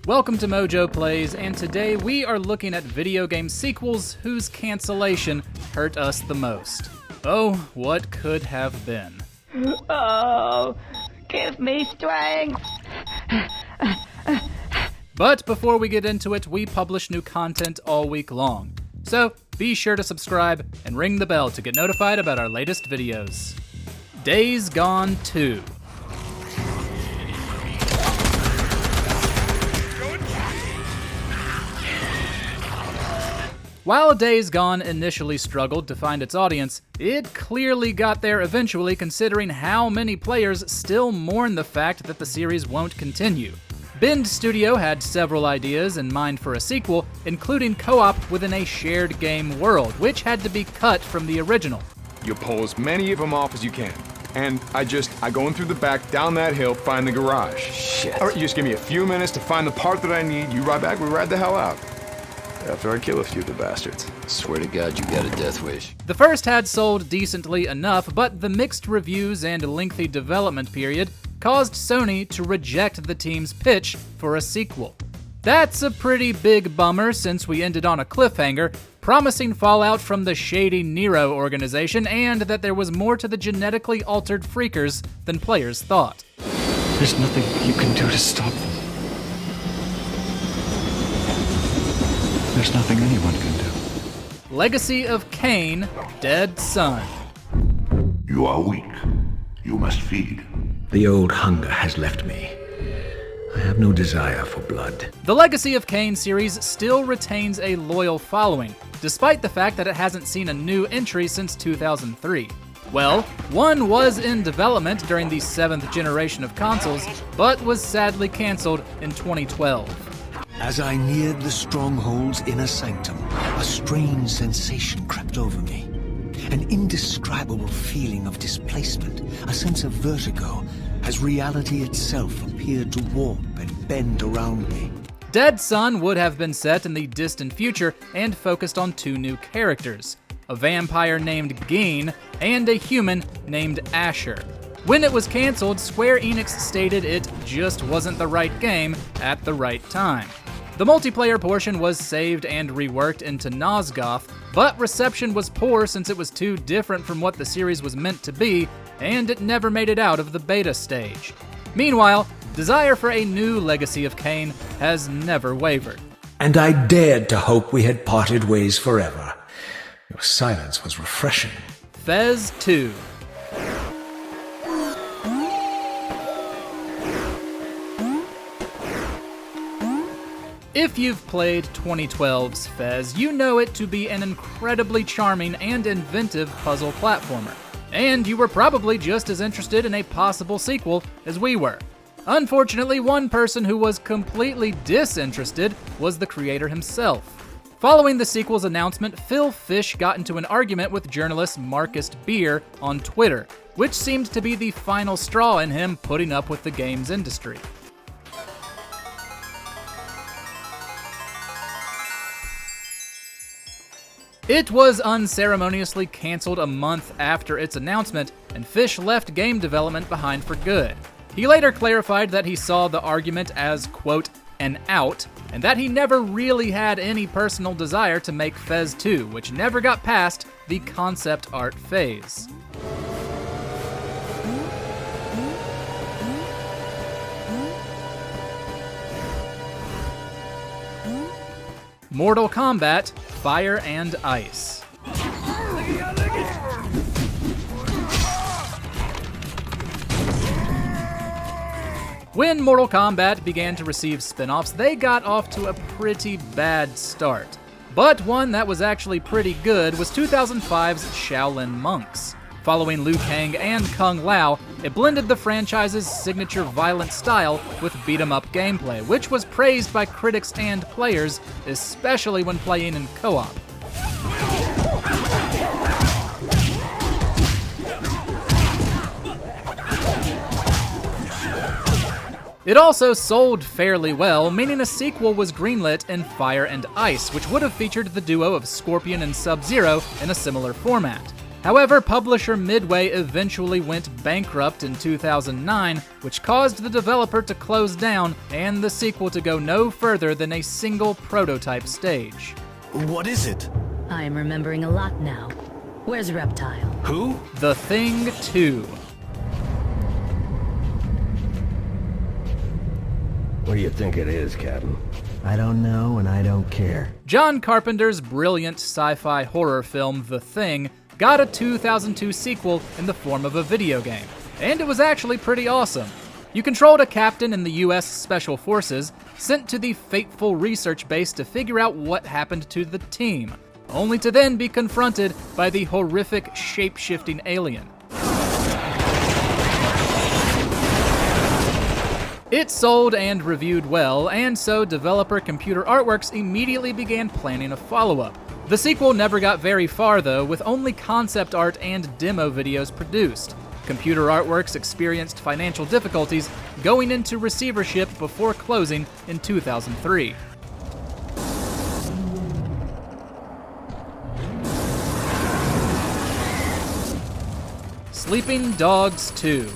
Welcome to MojoPlays, and today we are looking at video game sequels whose cancellation hurt us the most. Oh, what could have been. Oh, give me strength! But before we get into it, we publish new content all week long. So be sure to subscribe and ring the bell to get notified about our latest videos. Days Gone 2. While Days Gone initially struggled to find its audience, it clearly got there eventually considering how many players still mourn the fact that the series won't continue. Bend Studio had several ideas in mind for a sequel, including co-op within a shared game world, which had to be cut from the original. You pull as many of them off as you can. And I go in through the back, down that hill, find the garage. Shit. All right, you just give me a few minutes to find the part that I need, you ride back, we ride the hell out. After I kill a few of the bastards. Swear to God, you got a death wish. The first had sold decently enough, but the mixed reviews and lengthy development period caused Sony to reject the team's pitch for a sequel. That's a pretty big bummer since we ended on a cliffhanger, promising fallout from the shady Nero organization and that there was more to the genetically altered freakers than players thought. There's nothing you can do to stop them. There's nothing anyone can do. Legacy of Kain, Dead Son. You are weak. You must feed. The old hunger has left me. I have no desire for blood. The Legacy of Kain series still retains a loyal following, despite the fact that it hasn't seen a new entry since 2003. Well, one was in development during the 7th generation of consoles, but was sadly canceled in 2012. As I neared the stronghold's inner sanctum, a strange sensation crept over me. An indescribable feeling of displacement, a sense of vertigo, as reality itself appeared to warp and bend around me. Dead Son would have been set in the distant future and focused on two new characters, a vampire named Geen and a human named Asher. When it was canceled, Square Enix stated it just wasn't the right game at the right time. The multiplayer portion was saved and reworked into Nosgoth, but reception was poor since it was too different from what the series was meant to be, and it never made it out of the beta stage. Meanwhile, desire for a new Legacy of Kain has never wavered. And I dared to hope we had parted ways forever. Your silence was refreshing. Fez II. If you've played 2012's Fez, you know it to be an incredibly charming and inventive puzzle platformer. And you were probably just as interested in a possible sequel as we were. Unfortunately, one person who was completely disinterested was the creator himself. Following the sequel's announcement, Phil Fish got into an argument with journalist Marcus Beer on Twitter, which seemed to be the final straw in him putting up with the games industry. It was unceremoniously canceled a month after its announcement, and Fish left game development behind for good. He later clarified that he saw the argument as, quote, an out, and that he never really had any personal desire to make Fez II, which never got past the concept art phase. Mortal Kombat, Fire and Ice. When Mortal Kombat began to receive spin-offs, they got off to a pretty bad start. But one that was actually pretty good was 2005's Shaolin Monks. Following Liu Kang and Kung Lao, it blended the franchise's signature violent style with beat-em-up gameplay, which was praised by critics and players, especially when playing in co-op. It also sold fairly well, meaning a sequel was greenlit in Fire and Ice, which would have featured the duo of Scorpion and Sub-Zero in a similar format. However, publisher Midway eventually went bankrupt in 2009, which caused the developer to close down and the sequel to go no further than a single prototype stage. What is it? I'm remembering a lot now. Where's Reptile? Who? The Thing 2. What do you think it is, Captain? I don't know, and I don't care. John Carpenter's brilliant sci-fi horror film, The Thing, got a 2002 sequel in the form of a video game, and it was actually pretty awesome. You controlled a captain in the US Special Forces sent to the fateful research base to figure out what happened to the team, only to then be confronted by the horrific shape-shifting alien. It sold and reviewed well, and so developer Computer Artworks immediately began planning a follow-up. The sequel never got very far though, with only concept art and demo videos produced. Computer Artworks experienced financial difficulties going into receivership before closing in 2003. Sleeping Dogs 2.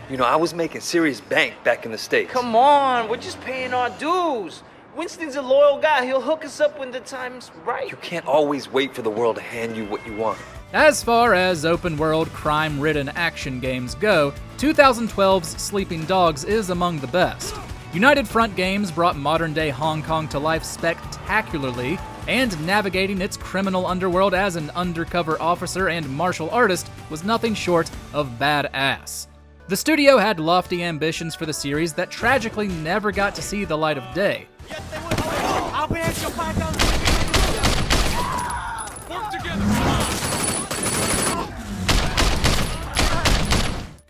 You know, I was making serious bank back in the States. Come on, we're just paying our dues. Winston's a loyal guy. He'll hook us up when the time's right. You can't always wait for the world to hand you what you want. As far as open-world, crime-ridden action games go, 2012's Sleeping Dogs is among the best. United Front Games brought modern-day Hong Kong to life spectacularly, and navigating its criminal underworld as an undercover officer and martial artist was nothing short of badass. The studio had lofty ambitions for the series that tragically never got to see the light of day.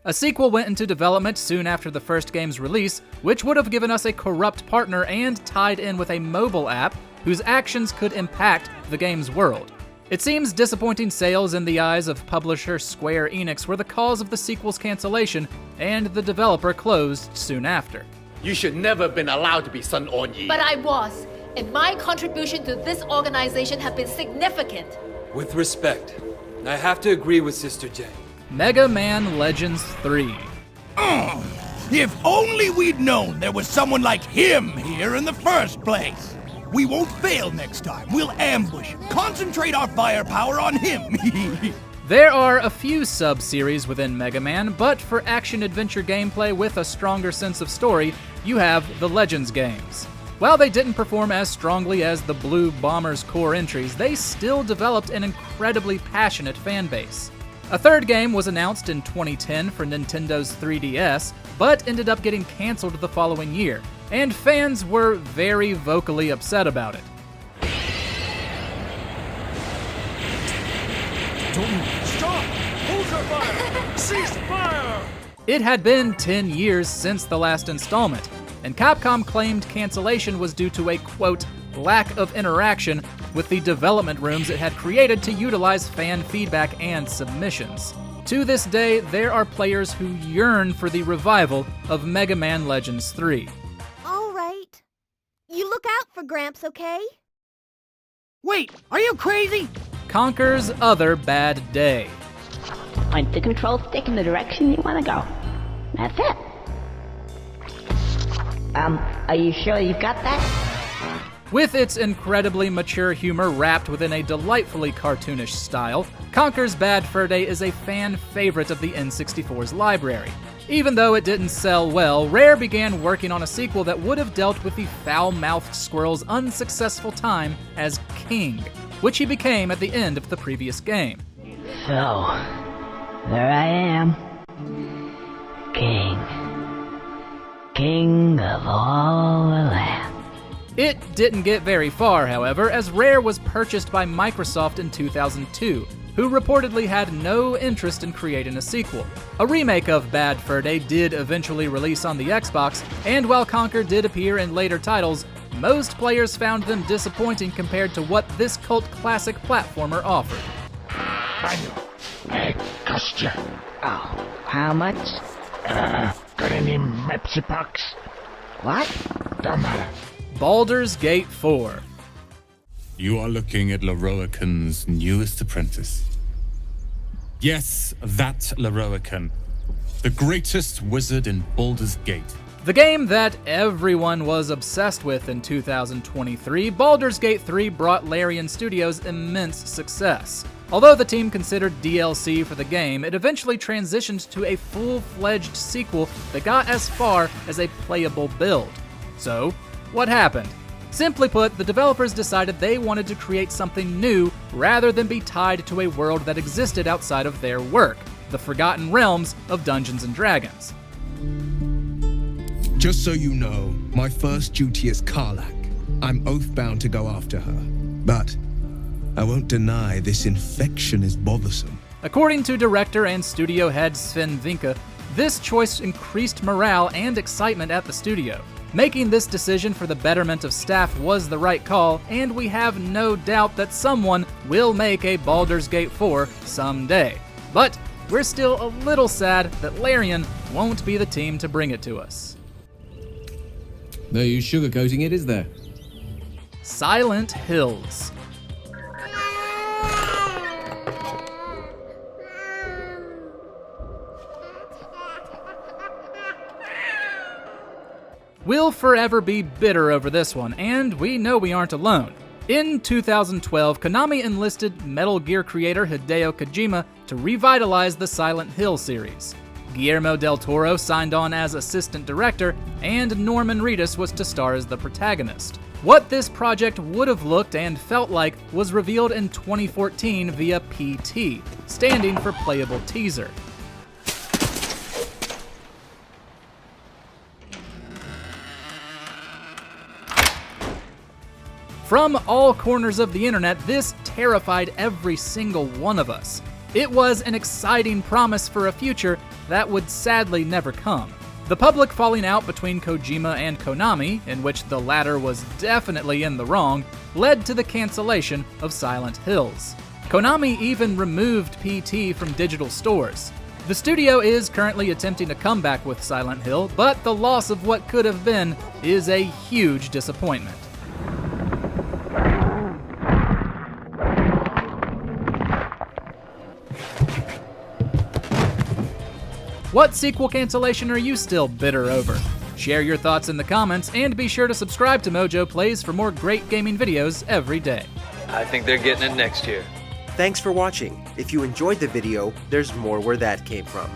A sequel went into development soon after the first game's release, which would have given us a corrupt partner and tied in with a mobile app whose actions could impact the game's world. It seems disappointing sales in the eyes of publisher Square Enix were the cause of the sequel's cancellation, and the developer closed soon after. You should never have been allowed to be Sun On Yi. But I was, and my contribution to this organization have been significant. With respect, I have to agree with Sister J. Mega Man Legends 3. If only we'd known there was someone like him here in the first place. We won't fail next time. We'll ambush him. Concentrate our firepower on him. There are a few sub-series within Mega Man, but for action-adventure gameplay with a stronger sense of story, you have the Legends games. While they didn't perform as strongly as the Blue Bombers core entries, they still developed an incredibly passionate fanbase. A third game was announced in 2010 for Nintendo's 3DS, but ended up getting canceled the following year, and fans were very vocally upset about it. Stop! Hold your fire! Cease fire! It had been 10 years since the last installment, and Capcom claimed cancellation was due to a, quote, lack of interaction with the development rooms it had created to utilize fan feedback and submissions. To this day, there are players who yearn for the revival of Mega Man Legends 3. All right. You look out for Gramps, okay? Wait, are you crazy? Conker's other bad day. Point the control stick in the direction you want to go. That's it. Are you sure you've got that? With its incredibly mature humor wrapped within a delightfully cartoonish style, Conker's Bad Fur Day is a fan favorite of the N64's library. Even though it didn't sell well, Rare began working on a sequel that would have dealt with the foul-mouthed squirrel's unsuccessful time as King, which he became at the end of the previous game. So, there I am. King of all the land. It didn't get very far, however, as Rare was purchased by Microsoft in 2002, who reportedly had no interest in creating a sequel. A remake of Bad Fur Day did eventually release on the Xbox, and while Conker did appear in later titles, most players found them disappointing compared to what this cult classic platformer offered. Hey, cost ya. Oh, how much? Got any Mepsi Pucks? What? Don't matter. Balers Gate 4. You are looking at Loroakan's newest apprentice. Yes, that Leroican. The greatest wizard in Balers Gate. The game that everyone was obsessed with in 2023, Balers Gate 3 brought Larian Studios immense success. Although the team considered DLC for the game, it eventually transitioned to a full-fledged sequel that got as far as a playable build. So, what happened? Simply put, the developers decided they wanted to create something new rather than be tied to a world that existed outside of their work, the Forgotten Realms of Dungeons & Dragons. Just so you know, my first duty is Karlach. I'm oath-bound to go after her. But I won't deny this infection is bothersome. According to director and studio head Sven Vinke, this choice increased morale and excitement at the studio. Making this decision for the betterment of staff was the right call, and we have no doubt that someone will make a Balers Gate 4 someday. But we're still a little sad that Larian won't be the team to bring it to us. No use sugarcoating it, is there? Silent Hills. We'll forever be bitter over this one, and we know we aren't alone. In 2012, Konami enlisted Metal Gear creator Hideo Kojima to revitalize the Silent Hill series. Guillermo del Toro signed on as assistant director, and Norman Reedus was to star as the protagonist. What this project would have looked and felt like was revealed in 2014 via PT, standing for Playable Teaser. From all corners of the internet, this terrified every single one of us. It was an exciting promise for a future that would sadly never come. The public falling out between Kojima and Konami, in which the latter was definitely in the wrong, led to the cancellation of Silent Hills. Konami even removed PT from digital stores. The studio is currently attempting a comeback with Silent Hill, but the loss of what could have been is a huge disappointment. What sequel cancellation are you still bitter over? Share your thoughts in the comments, and be sure to subscribe to MojoPlays for more great gaming videos every day. I think they're getting it next year. Thanks for watching. If you enjoyed the video, there's more where that came from.